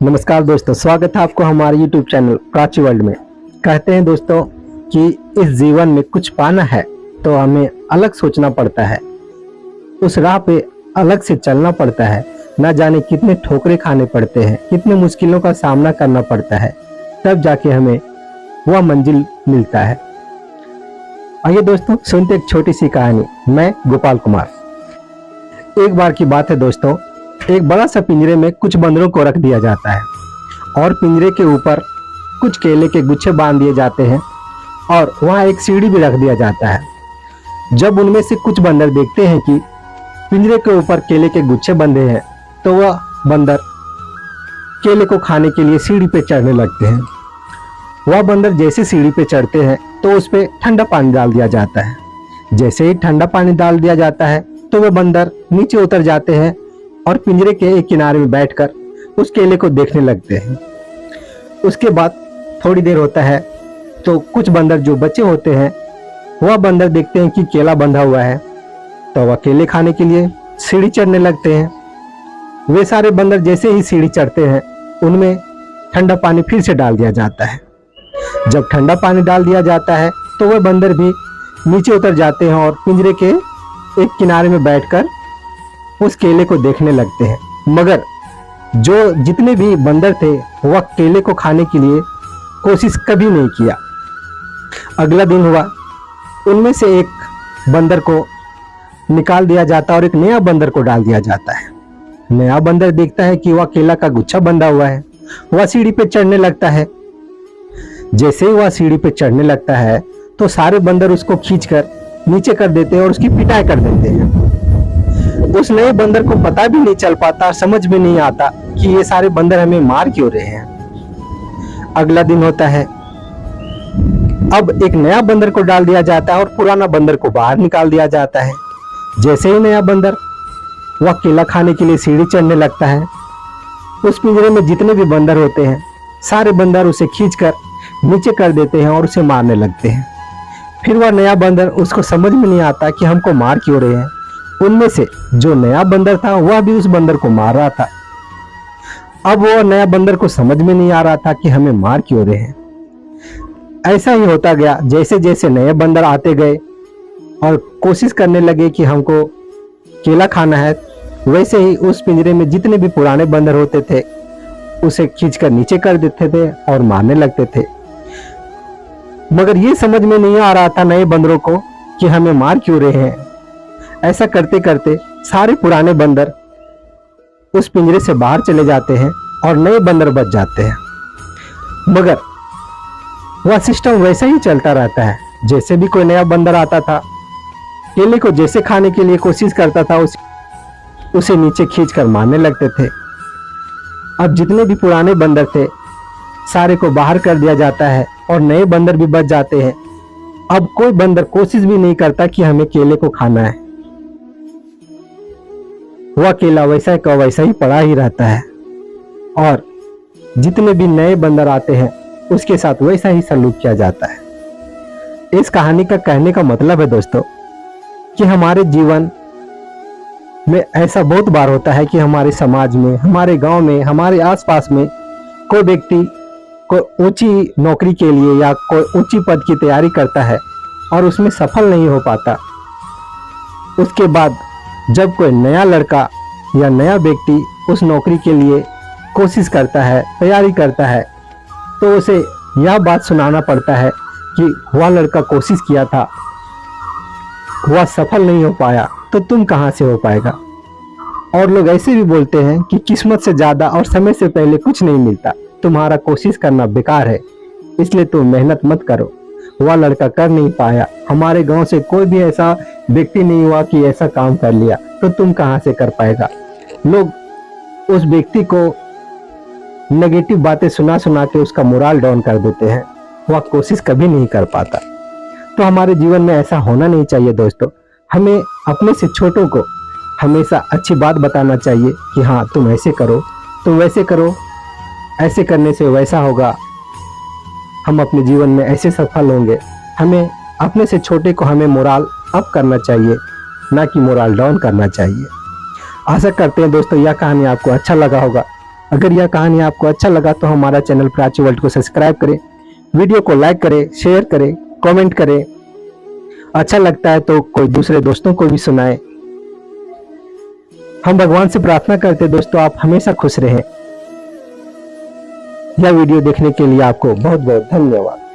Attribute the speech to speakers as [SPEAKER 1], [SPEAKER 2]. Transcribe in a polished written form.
[SPEAKER 1] नमस्कार दोस्तों, स्वागत है आपको हमारे YouTube चैनल प्राची वर्ल्ड में। कहते हैं दोस्तों कि इस जीवन में कुछ पाना है तो हमें अलग सोचना पड़ता है, उस राह पे अलग से चलना पड़ता है। ना जाने कितने ठोकरे खाने पड़ते हैं, कितने मुश्किलों का सामना करना पड़ता है, तब जाके हमें वह मंजिल मिलता है। आइए दोस्तों सुनते एक छोटी सी कहानी। मैं गोपाल कुमार। एक बार की बात है दोस्तों, एक बड़ा सा पिंजरे में कुछ बंदरों को रख दिया जाता है और पिंजरे के ऊपर कुछ केले के गुच्छे बांध दिए जाते हैं और वहाँ एक सीढ़ी भी रख दिया जाता है। जब उनमें से कुछ बंदर देखते हैं कि पिंजरे के ऊपर केले के गुच्छे बंधे हैं तो वह बंदर केले को खाने के लिए सीढ़ी पे चढ़ने लगते हैं। वह बंदर जैसे सीढ़ी पे चढ़ते हैं तो उस पर ठंडा पानी डाल दिया जाता है। जैसे ही ठंडा पानी डाल दिया जाता है तो वह बंदर नीचे उतर जाते हैं और पिंजरे के एक किनारे में बैठकर उस केले को देखने लगते हैं। उसके बाद थोड़ी देर होता है तो कुछ बंदर जो बचे होते हैं वह बंदर देखते हैं कि केला बंधा हुआ है तो वह केले खाने के लिए सीढ़ी चढ़ने लगते हैं। वे सारे बंदर जैसे ही सीढ़ी चढ़ते हैं उनमें ठंडा पानी फिर से डाल दिया जाता है। जब ठंडा पानी डाल दिया जाता है तो वह बंदर भी नीचे उतर जाते हैं और पिंजरे के एक किनारे में बैठकर उस केले को देखने लगते हैं। मगर जो जितने भी बंदर थे वह केले को खाने के लिए कोशिश कभी नहीं किया। अगला दिन हुआ, उनमें से एक बंदर को निकाल दिया जाता और एक नया बंदर को डाल दिया जाता है। नया बंदर देखता है कि वह केला का गुच्छा बंधा हुआ है। वह सीढ़ी पे चढ़ने लगता है। जैसे ही वह सीढ़ी पे चढ़ने लगता है तो सारे बंदर उसको खींचकर नीचे कर देते हैं और उसकी पिटाई कर देते हैं। उस नए बंदर को पता भी नहीं चल पाता, समझ में नहीं आता कि ये सारे बंदर हमें मार क्यों रहे हैं। अगला दिन होता है, अब एक नया बंदर को डाल दिया जाता है और पुराना बंदर को बाहर निकाल दिया जाता है। जैसे ही नया बंदर वह केला खाने के लिए सीढ़ी चढ़ने लगता है, उस पिंजरे में जितने भी बंदर होते हैं सारे बंदर उसे खींचकर नीचे कर देते हैं और उसे मारने लगते हैं। फिर वह नया बंदर, उसको समझ में नहीं आता कि हमको मार क्यों रहे हैं। उनमें से जो नया बंदर था वह भी उस बंदर को मार रहा था। अब वो नया बंदर को समझ में नहीं आ रहा था कि हमें मार क्यों रहे हैं। ऐसा ही होता गया। जैसे जैसे नए बंदर आते गए और कोशिश करने लगे कि हमको केला खाना है, वैसे ही उस पिंजरे में जितने भी पुराने बंदर होते थे उसे खींचकर नीचे कर देते थे और मारने लगते थे। मगर ये समझ में नहीं आ रहा था नए बंदरों को कि हमें मार क्यों रहे हैं। ऐसा करते करते सारे पुराने बंदर उस पिंजरे से बाहर चले जाते हैं और नए बंदर बच जाते हैं। मगर वह सिस्टम वैसा ही चलता रहता है। जैसे भी कोई नया बंदर आता था, केले को जैसे खाने के लिए कोशिश करता था उसे नीचे खींचकर मारने लगते थे। अब जितने भी पुराने बंदर थे सारे को बाहर कर दिया जाता है और नए बंदर भी बच जाते हैं। अब कोई बंदर कोशिश भी नहीं करता कि हमें केले को खाना है। वह केला वैसा का वैसा ही पड़ा ही रहता है और जितने भी नए बंदर आते हैं उसके साथ वैसा ही सलूक किया जाता है। इस कहानी का कहने का मतलब है दोस्तों कि हमारे जीवन में ऐसा बहुत बार होता है कि हमारे समाज में, हमारे गांव में, हमारे आसपास में कोई व्यक्ति कोई ऊंची नौकरी के लिए या कोई ऊंची पद की तैयारी करता है और उसमें सफल नहीं हो पाता। उसके बाद जब कोई नया लड़का या नया व्यक्ति उस नौकरी के लिए कोशिश करता है, तैयारी करता है, तो उसे यह बात सुनाना पड़ता है कि वह लड़का कोशिश किया था, वह सफल नहीं हो पाया, तो तुम कहां से हो पाएगा। और लोग ऐसे भी बोलते हैं कि किस्मत से ज्यादा और समय से पहले कुछ नहीं मिलता, तुम्हारा कोशिश करना बेकार है, इसलिए तुम मेहनत मत करो। वह लड़का कर नहीं पाया, हमारे गांव से कोई भी ऐसा व्यक्ति नहीं हुआ कि ऐसा काम कर लिया, तो तुम कहां से कर पाएगा। लोग उस व्यक्ति को नेगेटिव बातें सुना सुना के उसका मोरल डाउन कर देते हैं, वह कोशिश कभी नहीं कर पाता। तो हमारे जीवन में ऐसा होना नहीं चाहिए दोस्तों। हमें अपने से छोटों को हमेशा अच्छी बात बताना चाहिए कि हाँ तुम ऐसे करो, तुम वैसे करो, ऐसे करने से वैसा होगा, हम अपने जीवन में ऐसे सफल होंगे। हमें अपने से छोटे को हमें मोरल अप करना चाहिए, ना कि मोरल डाउन करना चाहिए। आशा करते हैं दोस्तों यह कहानी आपको अच्छा लगा होगा। अगर यह कहानी आपको अच्छा लगा तो हमारा चैनल प्राची वर्ल्ड को सब्सक्राइब करें, वीडियो को लाइक करें, शेयर करें, कमेंट करें। अच्छा लगता है तो कोई दूसरे दोस्तों को भी सुनाएं। हम भगवान से प्रार्थना करते हैं दोस्तों आप हमेशा खुश रहें। यह वीडियो देखने के लिए आपको बहुत बहुत धन्यवाद।